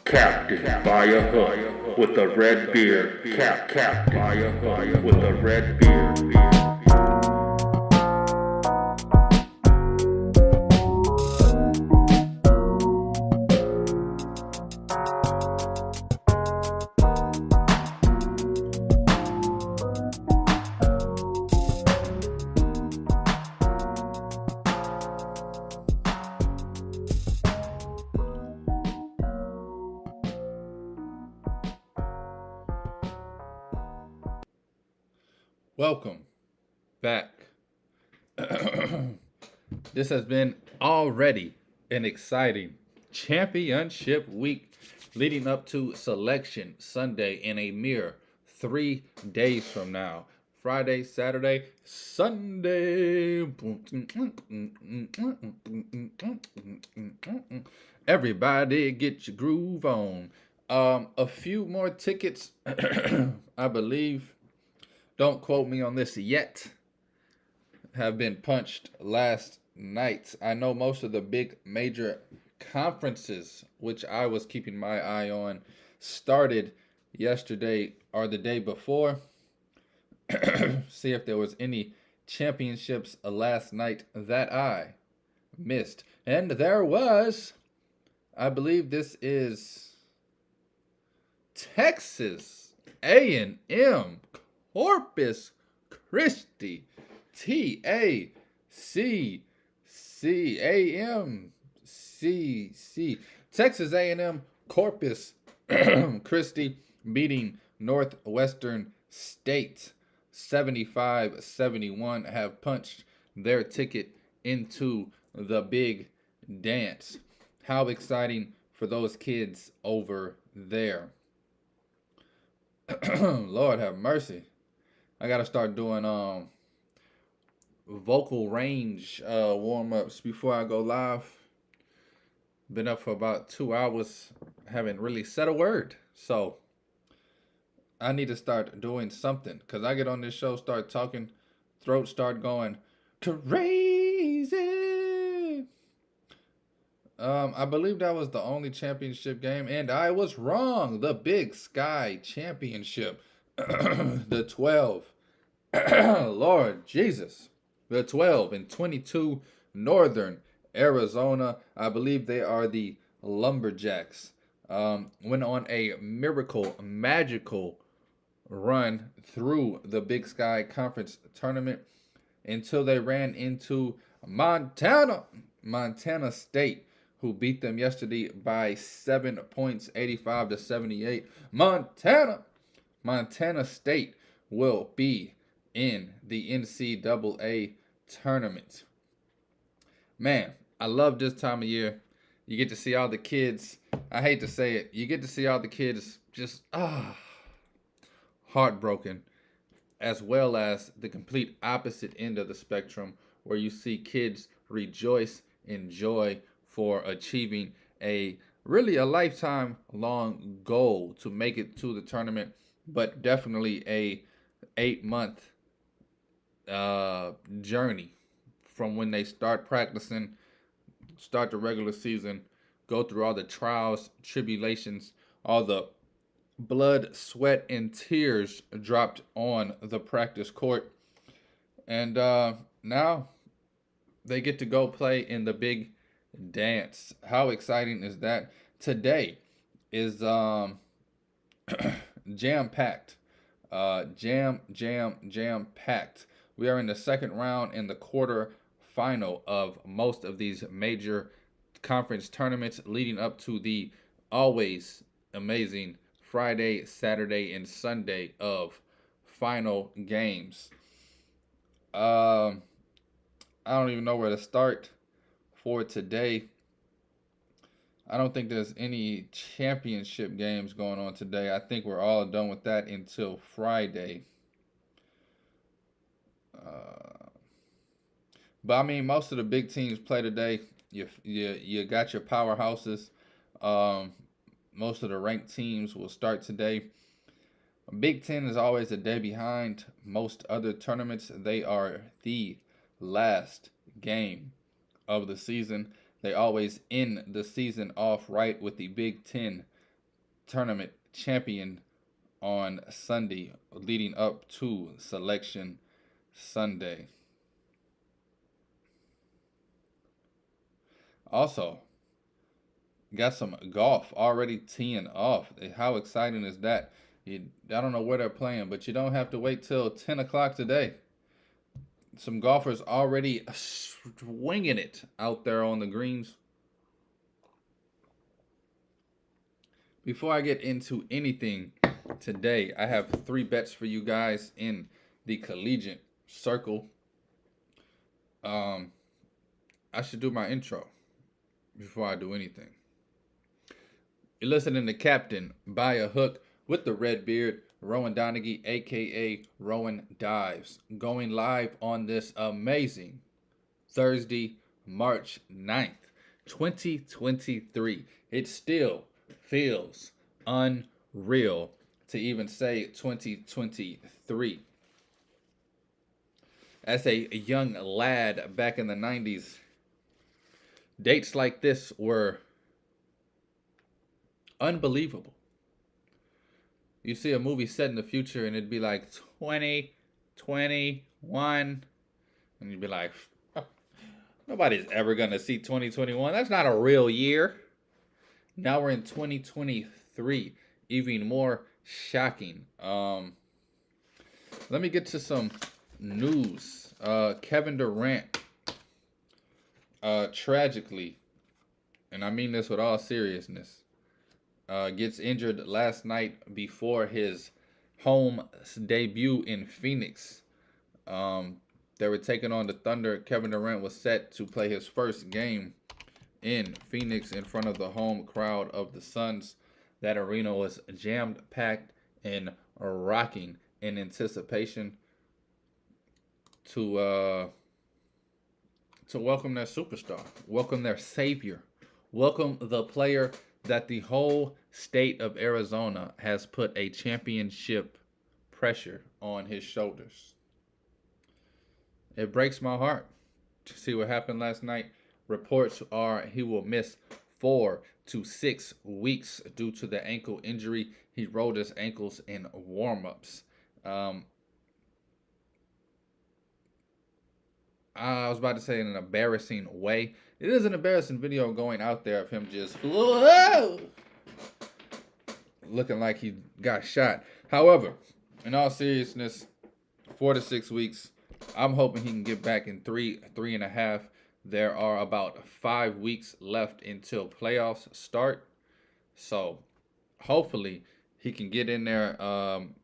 Captain by a hook with a red beard. Captain by a hook with a red beard. Welcome back. This has been already an exciting championship week leading up to Selection Sunday in a mere 3 days from now. Friday, Saturday, Sunday. Everybody get your groove on. A few more tickets, I believe. Don't quote me on this yet. Have been punched last night. I know most of the big major conferences, which I was keeping my eye on, started yesterday or the day before. See if there was any championships last night that I missed. And there was. I believe this is Texas A&M Corpus Christi, TACCAMCC, Texas A&M Corpus Christi beating Northwestern State 75-71, have punched their ticket into the big dance. How exciting for those kids over there. Lord have mercy. I gotta start doing vocal range warm-ups before I go live. Been up for about 2 hours, haven't really said a word. So I need to start doing something, because I get on this show, start talking, throat start going crazy. I believe that was the only championship game, and I was wrong. The Big Sky Championship. The 12. Lord Jesus. The 12 and 22 Northern Arizona. I believe they are the Lumberjacks. Went on a magical run through the Big Sky Conference tournament until they ran into Montana State, who beat them yesterday by 7 points, 85-78. Montana State will be in the NCAA tournament. Man, I love this time of year. You get to see all the kids. I hate to say it. You get to see all the kids just heartbroken, as well as the complete opposite end of the spectrum, where you see kids rejoice in joy for achieving a lifetime long goal to make it to the tournament, but definitely a 8-month journey from when they start practicing, start the regular season, go through all the trials, tribulations, all the blood, sweat, and tears dropped on the practice court. And now they get to go play in the big dance. How exciting is that? Today is jam-packed. Jam-packed. We are in the second round in the quarter final of most of these major conference tournaments leading up to the always amazing Friday, Saturday, and Sunday of final games. I don't even know where to start for today. I don't think there's any championship games going on today. I think we're all done with that until Friday. But I mean, most of the big teams play today. You got your powerhouses. Most of the ranked teams will start today. Big Ten is always a day behind most other tournaments. They are the last game of the season. They always end the season off right with the Big Ten tournament champion on Sunday, leading up to Selection Sunday. Also, got some golf already teeing off. How exciting is that? I don't know where they're playing, but you don't have to wait till 10 o'clock today. Some golfers already swinging it out there on the greens. Before I get into anything today, I have 3 bets for you guys in the collegiate circle. I should do my intro before I do anything. You're listening to Captain by a Hook with the red beard, Rowan Donaghy, aka Rowan Dives, going live on this amazing Thursday, March 9th, 2023. It still feels unreal to even say 2023. As a young lad back in the 90s, dates like this were unbelievable. You see a movie set in the future and it'd be like 2021, and you'd be like, nobody's ever going to see 2021. That's not a real year. Now we're in 2023. Even more shocking. Let me get to some news. Kevin Durant, tragically, and I mean this with all seriousness, gets injured last night before his home debut in Phoenix. They were taking on the Thunder. Kevin Durant was set to play his first game in Phoenix in front of the home crowd of the Suns. That arena was jam-packed and rocking in anticipation to welcome their superstar, welcome their savior, welcome the player that the whole state of Arizona has put a championship pressure on his shoulders. It breaks my heart to see what happened last night. Reports are he will miss 4 to 6 weeks due to the ankle injury. He rolled his ankles in warm-ups. I was about to say in an embarrassing way. It is an embarrassing video going out there of him just looking like he got shot. However, in all seriousness, 4 to 6 weeks. I'm hoping he can get back in 3.5. There are about 5 weeks left until playoffs start. So hopefully he can get in there,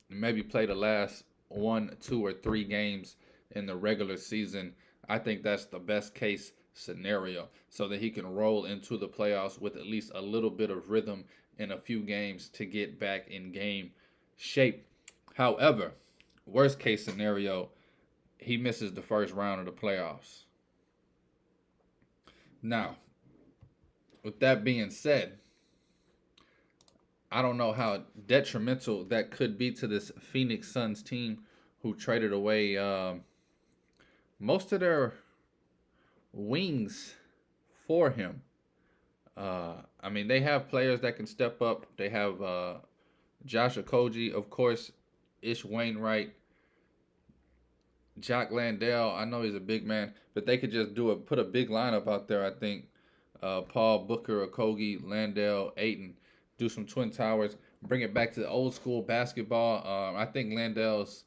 maybe play the last 1, 2, or 3 games in the regular season. I think that's the best case scenario, so that he can roll into the playoffs with at least a little bit of rhythm in a few games to get back in game shape. However, worst case scenario, he misses the first round of the playoffs. Now, with that being said, I don't know how detrimental that could be to this Phoenix Suns team, who traded away most of their wings for him. I mean, they have players that can step up. They have Josh Okogie, of course, Ish Wainwright, Jock Landale. I know he's a big man, but they could just put a big lineup out there, I think. Paul, Booker, Okogie, Landale, Ayton. Do some Twin Towers. Bring it back to the old school basketball. I think Landale's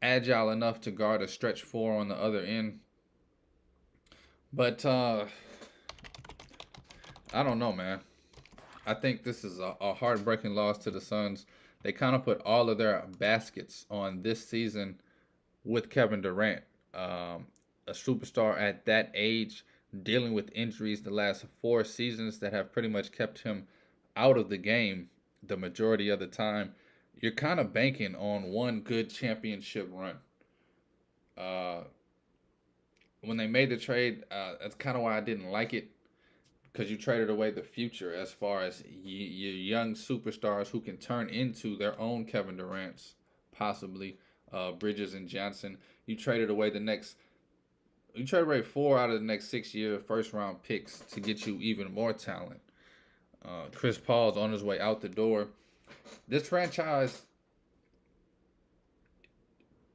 agile enough to guard a stretch 4 on the other end. But I don't know, man. I think this is a heartbreaking loss to the Suns. They kind of put all of their baskets on this season with Kevin Durant. A superstar at that age, dealing with injuries the last 4 seasons that have pretty much kept him out of the game the majority of the time. You're kind of banking on one good championship run. When they made the trade, that's kind of why I didn't like it, because you traded away the future as far as your young superstars who can turn into their own Kevin Durant's, possibly Bridges and Johnson. You traded away you traded away 4 out of the next 6-year first-round picks to get you even more talent. Chris Paul's on his way out the door. This franchise,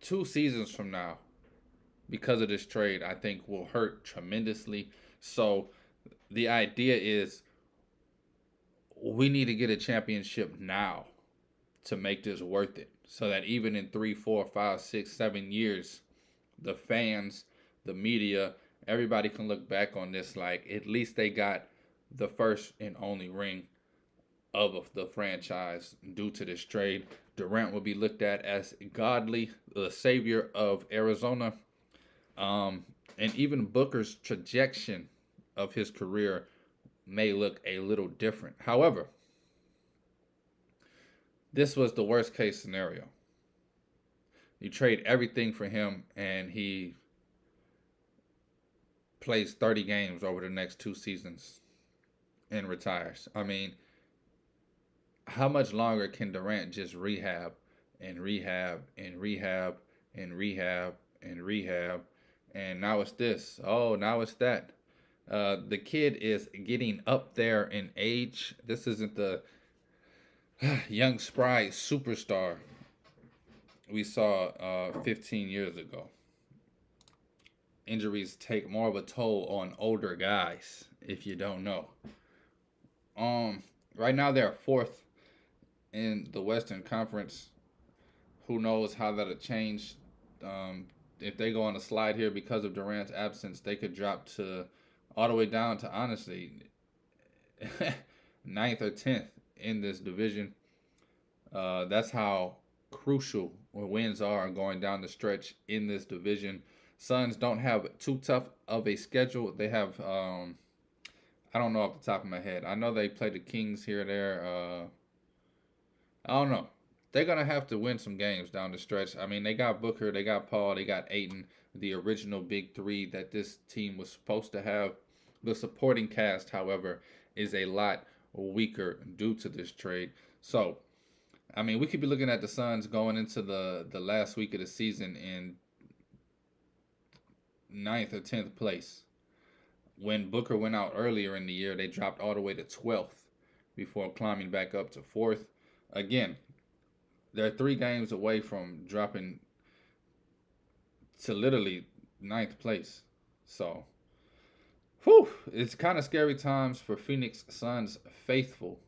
2 seasons from now, because of this trade, I think will hurt tremendously. So the idea is we need to get a championship now to make this worth it. So that even in 3, 4, 5, 6, 7 years, the fans, the media, everybody can look back on this like at least they got the first and only ring of the franchise due to this trade. Durant will be looked at as godly, the savior of Arizona. And even Booker's trajectory of his career may look a little different. However, this was the worst case scenario. You trade everything for him, and he plays 30 games over the next 2 seasons and retires. I mean, how much longer can Durant just rehab and rehab and rehab and rehab and rehab? And now it's this. Oh, now it's that. The kid is getting up there in age. This isn't the young spry superstar we saw 15 years ago. Injuries take more of a toll on older guys, if you don't know. Right now they're fourth in the Western Conference. Who knows how that'll change? If they go on a slide here because of Durant's absence, they could drop to all the way down to honestly ninth or 10th in this division. That's how crucial wins are going down the stretch in this division. Suns don't have too tough of a schedule. They have I don't know off the top of my head. I know they play the Kings here or there. I don't know. They're gonna have to win some games down the stretch. I mean, they got Booker, they got Paul, they got Ayton, the original big three that this team was supposed to have. The supporting cast, however, is a lot weaker due to this trade. So, I mean, we could be looking at the Suns going into the last week of the season in 9th or 10th place. When Booker went out earlier in the year, they dropped all the way to 12th before climbing back up to 4th. Again, they're 3 games away from dropping to literally 9th place. So, it's kind of scary times for Phoenix Suns faithful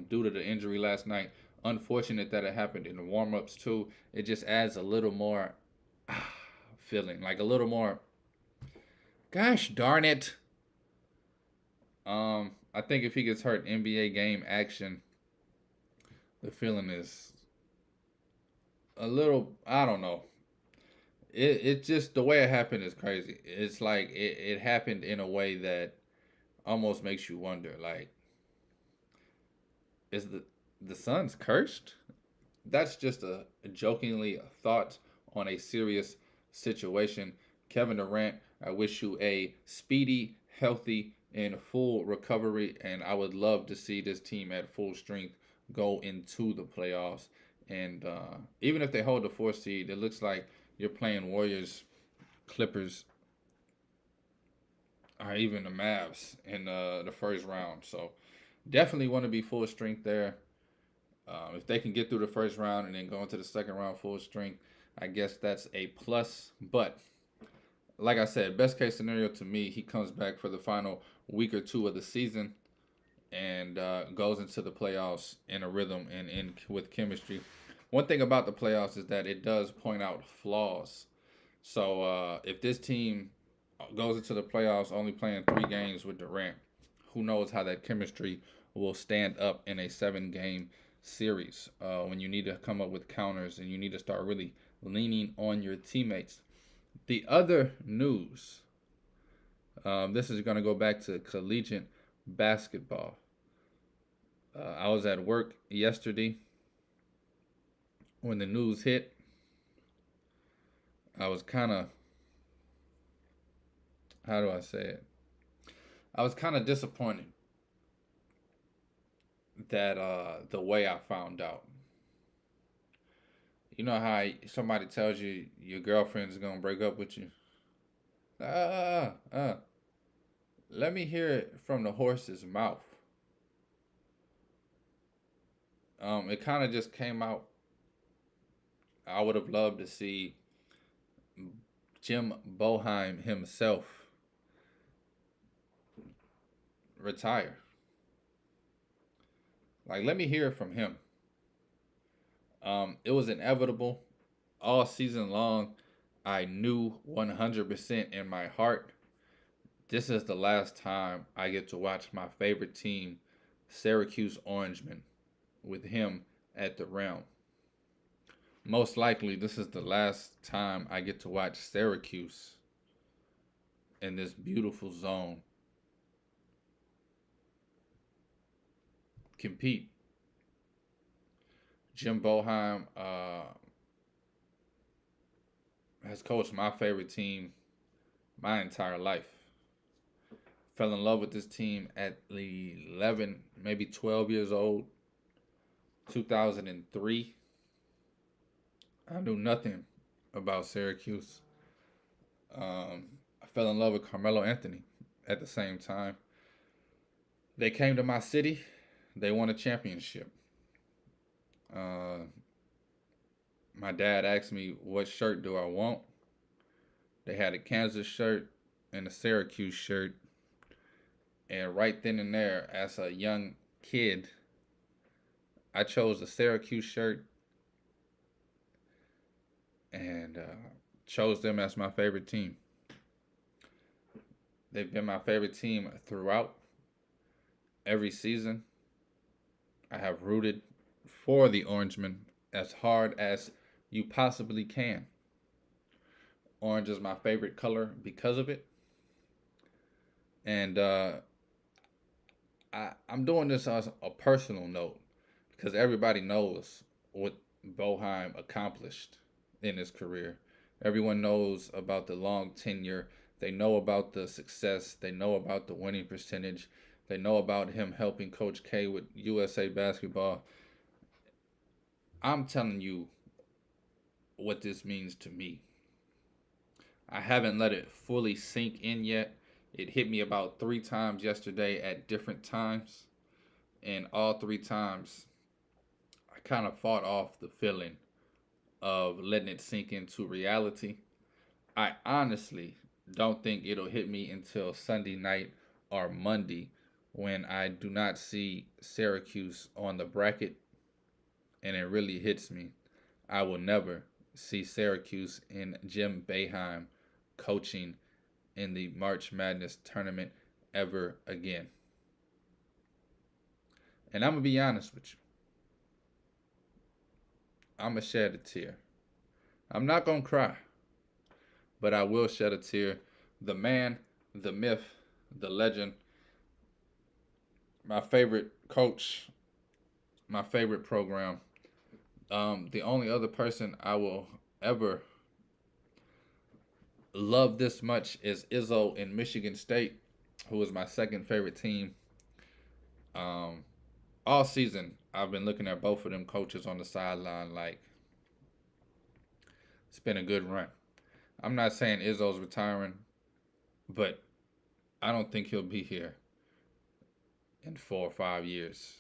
due to the injury last night. Unfortunate that it happened in the warm-ups too. It just adds a little more feeling, like a little more, gosh darn it. I think if he gets hurt NBA game action, the feeling is a little, I don't know. It just, the way it happened is crazy. It's like it happened in a way that almost makes you wonder, like, is the Suns cursed? That's just a jokingly thought on a serious situation. Kevin Durant, I wish you a speedy, healthy, and full recovery, and I would love to see this team at full strength go into the playoffs. And even if they hold the 4th seed, it looks like you're playing Warriors, Clippers, or even the Mavs in the first round. So definitely want to be full strength there. If they can get through the first round and then go into the second round full strength, I guess that's a plus. But like I said, best case scenario to me, he comes back for the final week or 2 of the season and goes into the playoffs in a rhythm and in with chemistry. One thing about the playoffs is that it does point out flaws. So if this team goes into the playoffs only playing 3 games with Durant, who knows how that chemistry will stand up in a 7-game series when you need to come up with counters and you need to start really leaning on your teammates. The other news, this is going to go back to collegiate basketball. I was at work yesterday when the news hit. I was kind of, how do I say it? I was kind of disappointed that the way I found out. You know how somebody tells you your girlfriend's gonna break up with you? Let me hear it from the horse's mouth. It kind of just came out. I would have loved to see Jim Boheim himself retire. Like, let me hear from him. It was inevitable all season long. I knew 100% in my heart this is the last time I get to watch my favorite team, Syracuse Orangemen, with him at the realm. Most likely, this is the last time I get to watch Syracuse in this beautiful zone compete. Jim Boheim has coached my favorite team my entire life. Fell in love with this team at 11, maybe 12 years old. 2003. I knew nothing about Syracuse. I fell in love with Carmelo Anthony at the same time. They came to my city. They won a championship. My dad asked me, what shirt do I want? They had a Kansas shirt and a Syracuse shirt. And right then and there, as a young kid, I chose the Syracuse shirt and chose them as my favorite team. They've been my favorite team throughout every season. I have rooted for the Orangemen as hard as you possibly can. Orange is my favorite color because of it. And I'm doing this as a personal note because everybody knows what Boheim accomplished in his career. Everyone knows about the long tenure. They know about the success. They know about the winning percentage. They know about him helping Coach K with USA Basketball. I'm telling you what this means to me. I haven't let it fully sink in yet. It hit me about 3 times yesterday at different times. And all 3 times, I kind of fought off the feeling of letting it sink into reality. I honestly don't think it'll hit me until Sunday night or Monday when I do not see Syracuse on the bracket and it really hits me. I will never see Syracuse and Jim Boeheim coaching in the March Madness tournament ever again. And I'm going to be honest with you. I'm going to shed a tear. I'm not going to cry, but I will shed a tear. The man, the myth, the legend, my favorite coach, my favorite program. The only other person I will ever love this much is Izzo in Michigan State, who is my second favorite team. All season, I've been looking at both of them coaches on the sideline like it's been a good run. I'm not saying Izzo's retiring, but I don't think he'll be here in 4 or 5 years.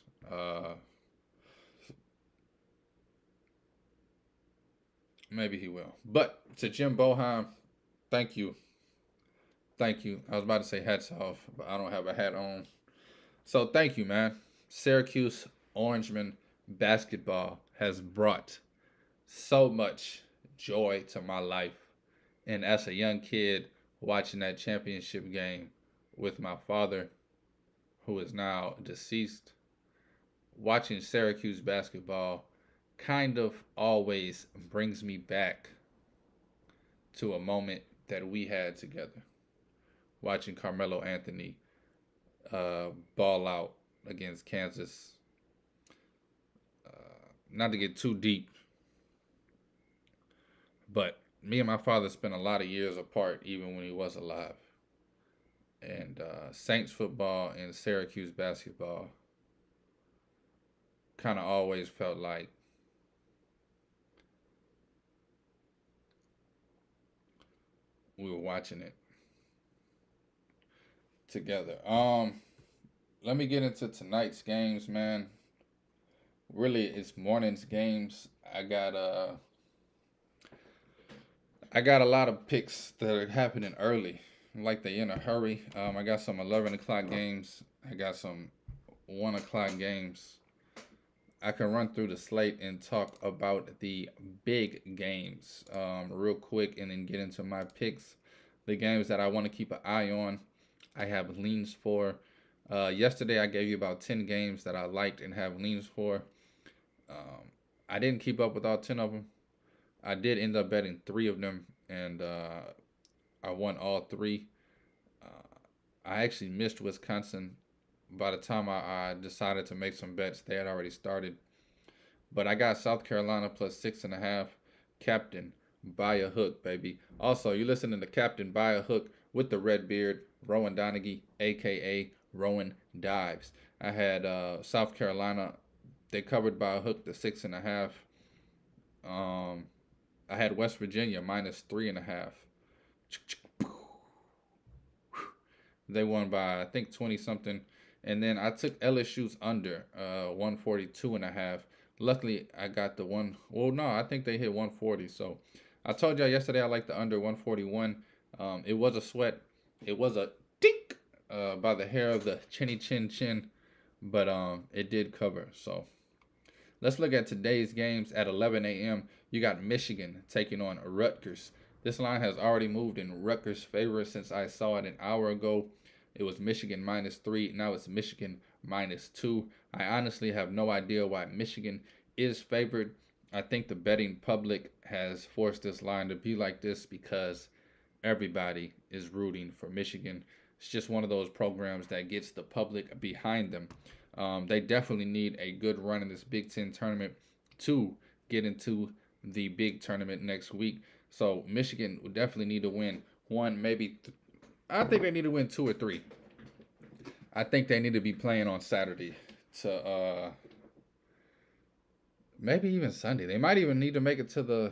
Maybe he will. But to Jim Boeheim, thank you. Thank you. I was about to say hats off, but I don't have a hat on. So thank you, man. Syracuse Orangemen basketball has brought so much joy to my life. And as a young kid, watching that championship game with my father, who is now deceased, watching Syracuse basketball kind of always brings me back to a moment that we had together. Watching Carmelo Anthony ball out against Kansas. Not to get too deep, but me and my father spent a lot of years apart even when he was alive. And Saints football and Syracuse basketball kind of always felt like we were watching it together. Let me get into tonight's games, man. really it's morning's games. I got a lot of picks that are happening early, like they in a hurry. I got some 11 o'clock games. I got some 1 o'clock games. I can run through the slate and talk about the big games real quick, and then get into my picks. The games that I want to keep an eye on, I have leans for. Yesterday, I gave you about 10 games that I liked and have leans for. I didn't keep up with all 10 of them. I did end up betting 3 of them, and I won all 3. I actually missed Wisconsin. By the time I decided to make some bets, they had already started. But I got South Carolina plus 6.5. Captain by a hook, baby. Also, you listening to Captain by a hook with the red beard, Rowan Donaghy, aka Rowan Dives. I had South Carolina. They covered by a hook the 6.5. Um, I had West Virginia minus 3.5. They won by I think 20 something. And then I took LSU's under 142.5. Luckily, I got the one. Well, no, I think they hit 140. So I told y'all yesterday I liked the under 141. It was a sweat. It was a dink by the hair of the chinny chin chin, but it did cover. So let's look at today's games at 11 a.m. You got Michigan taking on Rutgers. This line has already moved in Rutgers' favor since I saw it an hour ago. It was Michigan minus 3. Now it's Michigan minus 2. I honestly have no idea why Michigan is favored. I think the betting public has forced this line to be like this because everybody is rooting for Michigan. It's just one of those programs that gets the public behind them. They definitely need a good run in this Big Ten tournament to get into the big tournament next week. So Michigan would definitely need to win one, maybe. I think they need to win 2 or 3. I think they need to be playing on Saturday to maybe even Sunday. They might even need to make it to the.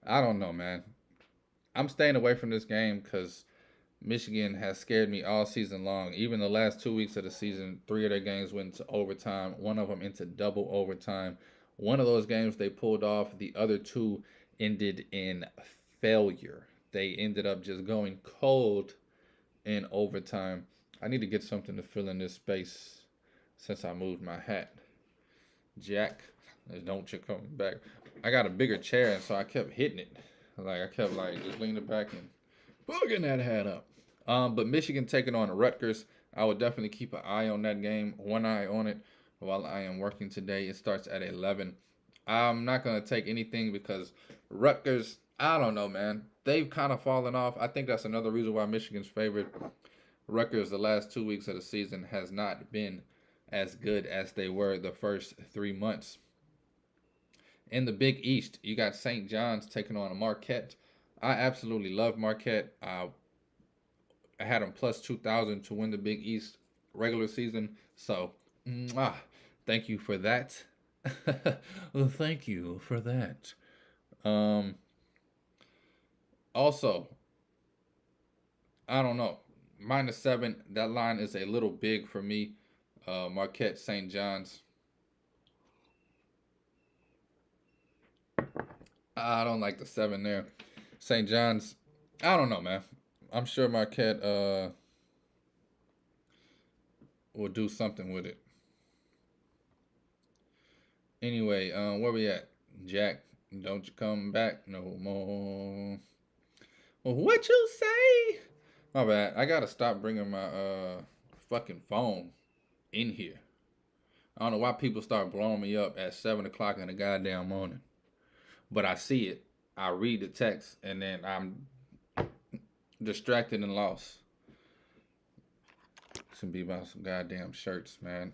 I don't know, man. I'm staying away from this game because Michigan has scared me all season long. Even the last 2 weeks of the season, 3 of their games went into overtime. One of them into double overtime. One of those games they pulled off. The other 2 ended in failure. They ended up just going cold in overtime. I need to get something to fill in this space since I moved my hat. Jack, don't you come back. I got a bigger chair, and so I kept hitting it. I kept just leaning back and bugging that hat up. But Michigan taking on Rutgers. I would definitely keep an eye on that game. One eye on it while I am working today. It starts at 11. I'm not going to take anything because Rutgers, I don't know, man. They've kind of fallen off. I think that's another reason why Michigan's favored. Rutgers, the last 2 weeks of the season, has not been as good as they were the first 3 months. In the Big East, you got St. John's taking on Marquette. I absolutely love Marquette. I had them plus 2,000 to win the Big East regular season. So, thank you for that. Well, thank you for that. Also, I don't know. Minus 7, that line is a little big for me. Marquette, St. John's. I don't like the 7 there. St. John's, I don't know, man. I'm sure Marquette will do something with it. Anyway, where we at? Jack, don't you come back no more. Well, what you say? My bad. I gotta stop bringing my fucking phone in here. I don't know why people start blowing me up at 7 o'clock in the goddamn morning. But I see it. I read the text, and then I'm distracted and lost. Should be about some goddamn shirts, man.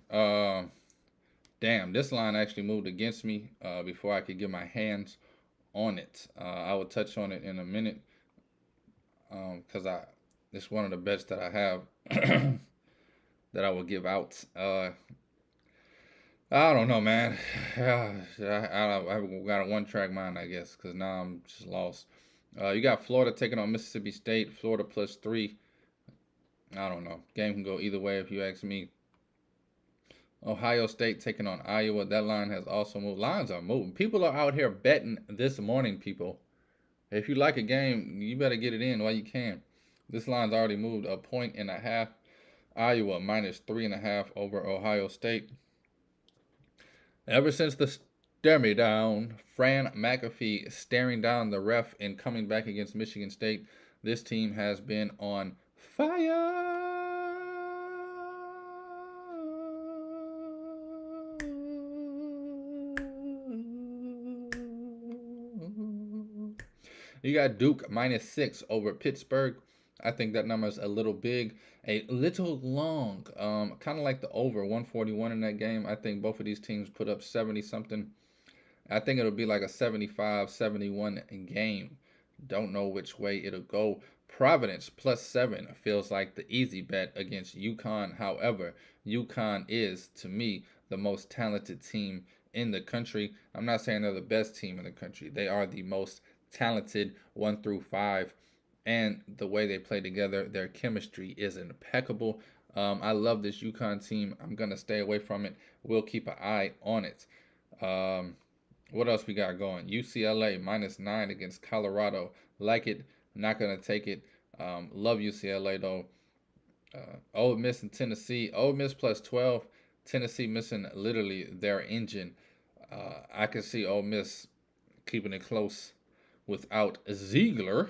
Damn, this line actually moved against me before I could get my hands on it. I will touch on it in a minute because it's one of the bets that I have that I will give out. I don't know, man. I've got a one-track mind, I guess, because now I'm just lost. You got Florida taking on Mississippi State. Florida plus 3. I don't know. Game can go either way if you ask me. Ohio State taking on Iowa. That line has also moved. Lines are moving. People are out here betting this morning, people. If you like a game, you better get it in while you can. This line's already moved a point and a half. Iowa -3.5 over Ohio State. Ever since the stare me down, Fran McAfee staring down the ref and coming back against Michigan State, this team has been on fire. You got Duke -6 over Pittsburgh. I think that number is a little big, a little long. Kind of like the over 141 in that game. I think both of these teams put up 70 something. I think it'll be like a 75-71 game. Don't know which way it'll go. Providence +7 feels like the easy bet against UConn. However, UConn is, to me, the most talented team in the country. I'm not saying they're the best team in the country. They are the most talented 1 through 5. And the way they play together, their chemistry is impeccable. I love this UConn team. I'm going to stay away from it. We'll keep an eye on it. What else we got going? UCLA -9 against Colorado. Like it, not going to take it. Love UCLA though. Ole Miss and Tennessee. Ole Miss +12. Tennessee missing literally their engine. I can see Ole Miss keeping it close without Ziegler.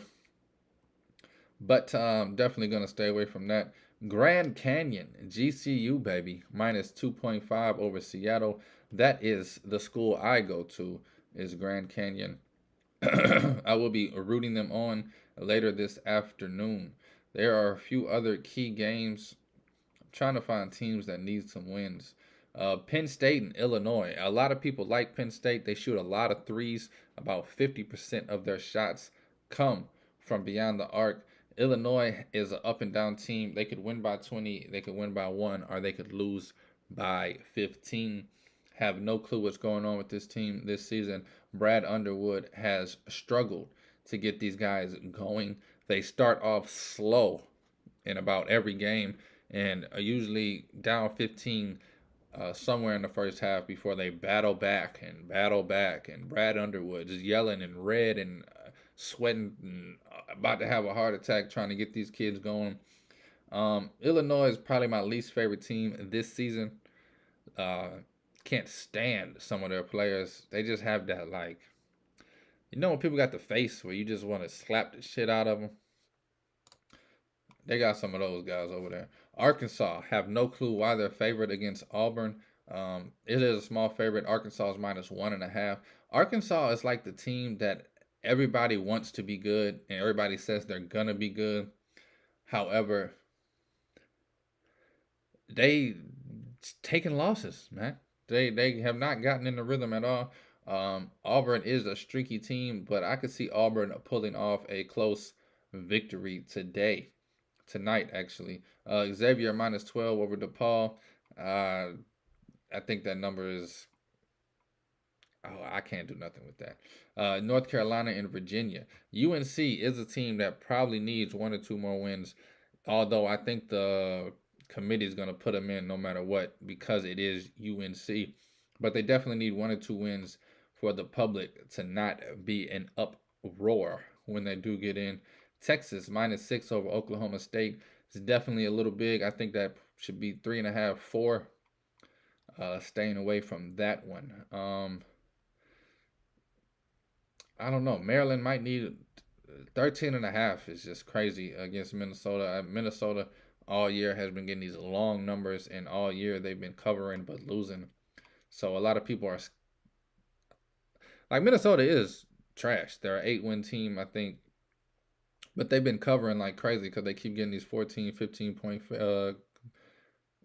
But definitely going to stay away from that. Grand Canyon, GCU, baby, -2.5 over Seattle. That is the school I go to, is Grand Canyon. I will be rooting them on later this afternoon. There are a few other key games. I'm trying to find teams that need some wins. Penn State and Illinois. A lot of people like Penn State. They shoot a lot of threes. About 50% of their shots come from beyond the arc. Illinois is an up and down team. They could win by 20, they could win by 1, or they could lose by 15. Have no clue what's going on with this team this season. Brad Underwood has struggled to get these guys going. They start off slow in about every game and are usually down 15 somewhere in the first half before they battle back. And Brad Underwood is yelling and red and sweating and about to have a heart attack trying to get these kids going. Illinois is probably my least favorite team this season. Can't stand some of their players. They just have that, like, when people got the face where you just want to slap the shit out of them. They got some of those guys over there. Arkansas, have no clue why they're favored against Auburn. It is a small favorite. Arkansas is -1.5. Arkansas is like the team that everybody wants to be good and everybody says they're gonna be good. However, they taking losses, man. They have not gotten in the rhythm at all. Auburn is a streaky team, but I could see Auburn pulling off a close victory tonight actually. Xavier -12 over DePaul. I think that number is, I can't do nothing with that. North Carolina and Virginia. UNC is a team that probably needs 1 or 2 more wins, although I think the committee is going to put them in no matter what because it is UNC. But they definitely need 1 or 2 wins for the public to not be an uproar when they do get in. Texas -6 over Oklahoma State is definitely a little big. I think that should be 3.5, 4. Staying away from that one. I don't know. Maryland might need 13.5 is just crazy against Minnesota. Minnesota all year has been getting these long numbers, and all year they've been covering but losing. So a lot of people are like, Minnesota is trash. They're an 8-win team, I think, but they've been covering like crazy because they keep getting these 14, 15 point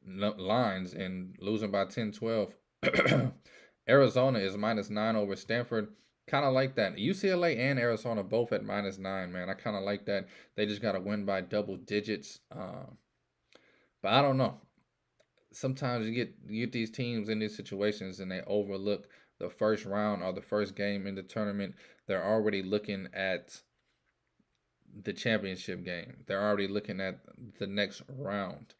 lines and losing by 10, 12. Arizona is -9 over Stanford. Kind of like that. UCLA and Arizona both at -9, man. I kind of like that. They just got to win by double digits. But I don't know. Sometimes you get these teams in these situations and they overlook the first round or the first game in the tournament. They're already looking at the championship game. They're already looking at the next round.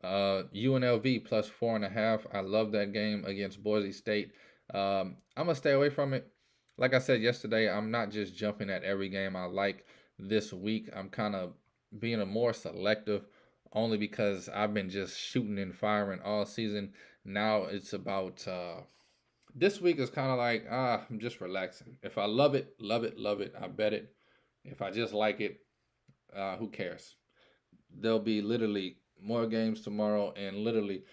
UNLV plus 4.5. I love that game against Boise State. I'm gonna stay away from it. Like I said yesterday, I'm not just jumping at every game I like this week. I'm kind of being a more selective, only because I've been just shooting and firing all season. Now it's about this week is kind of like I'm just relaxing. If I love it, love it, love it, I bet it. If I just like it, who cares? There'll be literally more games tomorrow, and literally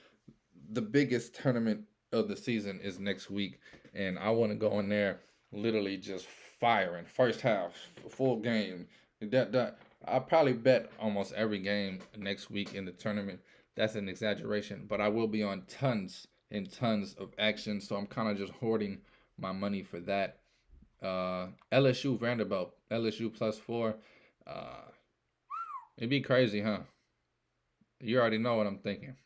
the biggest tournament of the season is next week, and I want to go in there literally just firing first half, full game. That I probably bet almost every game next week in the tournament. That's an exaggeration, but I will be on tons and tons of action, so I'm kind of just hoarding my money for that. LSU Vanderbilt, LSU plus 4. Uh, it'd be crazy, huh? You already know what I'm thinking.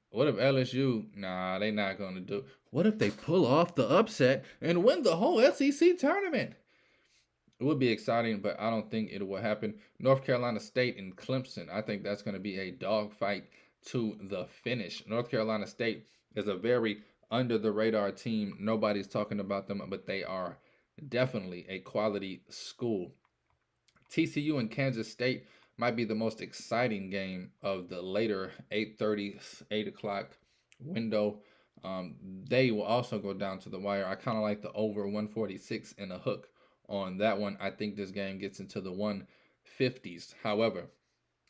What if LSU? Nah, they not gonna do. What if they pull off the upset and win the whole SEC tournament? It would be exciting, but I don't think it will happen. North Carolina State and Clemson. I think that's going to be a dogfight to the finish. North Carolina State is a very under the radar team. Nobody's talking about them, but they are definitely a quality school. TCU and Kansas State might be the most exciting game of the later 8:30, 8 o'clock window. They will also go down to the wire. I kind of like the over 146 and a hook on that one. I think this game gets into the 150s. However,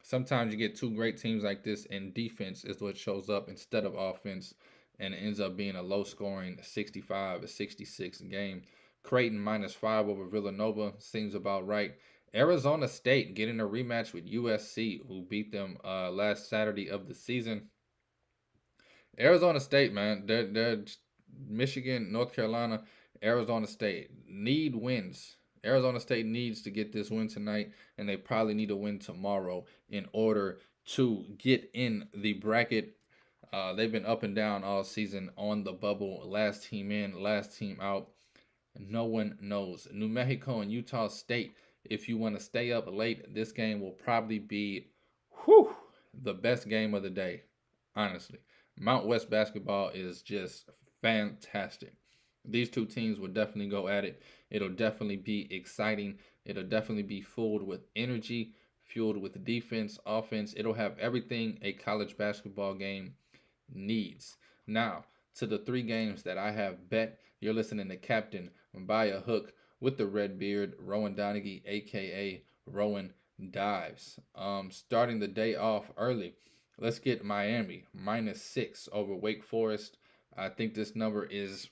sometimes you get two great teams like this, and defense is what shows up instead of offense, and it ends up being a low scoring 65 to 66 game. Creighton -5 over Villanova seems about right. Arizona State getting a rematch with USC, who beat them last Saturday of the season. Arizona State, man, they're Michigan, North Carolina, Arizona State need wins. Arizona State needs to get this win tonight, and they probably need to win tomorrow in order to get in the bracket. They've been up and down all season on the bubble. Last team in, last team out. No one knows. New Mexico and Utah State. If you want to stay up late, this game will probably be, the best game of the day. Honestly, Mount West basketball is just fantastic. These two teams will definitely go at it. It'll definitely be exciting. It'll definitely be fueled with energy, fueled with defense, offense. It'll have everything a college basketball game needs. Now, to the three games that I have bet, you're listening to Captain by a Hook with the red beard, Rowan Donaghy, aka Rowan Dives. Starting the day off early. Let's get Miami -6 over Wake Forest. I think this number is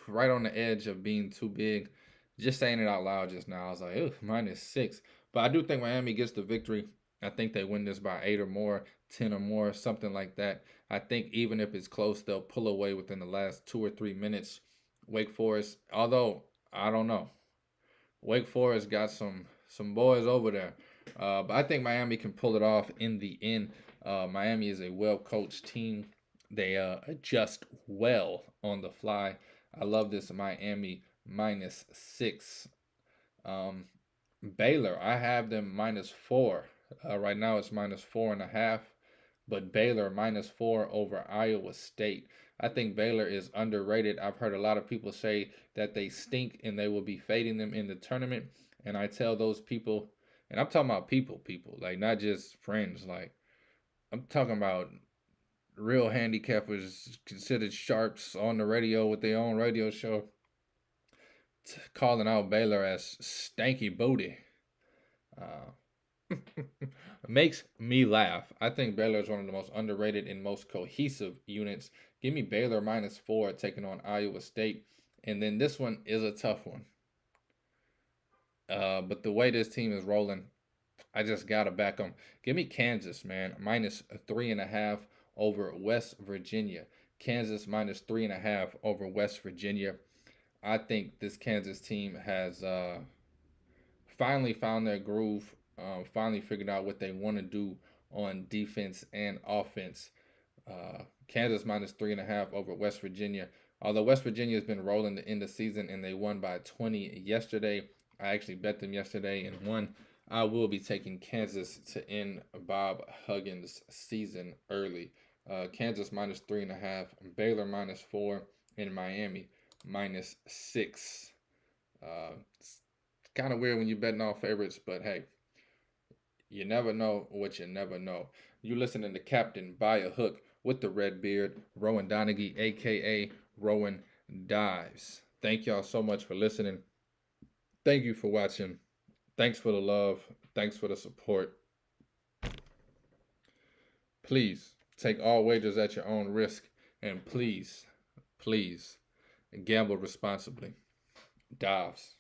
right on the edge of being too big. Just saying it out loud just now, I was like, -6. But I do think Miami gets the victory. I think they win this by 8 or more, 10 or more, something like that. I think even if it's close, they'll pull away within the last 2 or 3 minutes. Wake Forest, although I don't know, Wake Forest got some boys over there. But I think Miami can pull it off in the end. Miami is a well coached team. They adjust well on the fly. I love this Miami -6. Baylor, I have them -4. Right now it's -4.5. But Baylor -4 over Iowa State. I think Baylor is underrated. I've heard a lot of people say that they stink and they will be fading them in the tournament. And I tell those people, and I'm talking about people, like not just friends, like I'm talking about real handicappers considered sharps on the radio with their own radio show, calling out Baylor as stanky booty. Makes me laugh. I think Baylor is one of the most underrated and most cohesive units. Give me Baylor -4 taking on Iowa State. And then this one is a tough one. But the way this team is rolling, I just got to back them. Give me Kansas, man. -3.5 over West Virginia. Kansas -3.5 over West Virginia. I think this Kansas team has finally found their groove, finally figured out what they want to do on defense and offense. Kansas -3.5 over West Virginia. Although West Virginia has been rolling in the season and they won by 20 yesterday. I actually bet them yesterday and won. I will be taking Kansas to end Bob Huggins' season early. Kansas -3.5, Baylor -4, and Miami -6. It's kind of weird when you're betting all favorites, but hey, you never know what you never know. You listening to Captain By a Hook with the red beard, Rowan Donaghy, aka Rowan Dives. Thank y'all so much for listening. Thank you for watching. Thanks for the love. Thanks for the support. Please take all wagers at your own risk. And please, please gamble responsibly. Dives.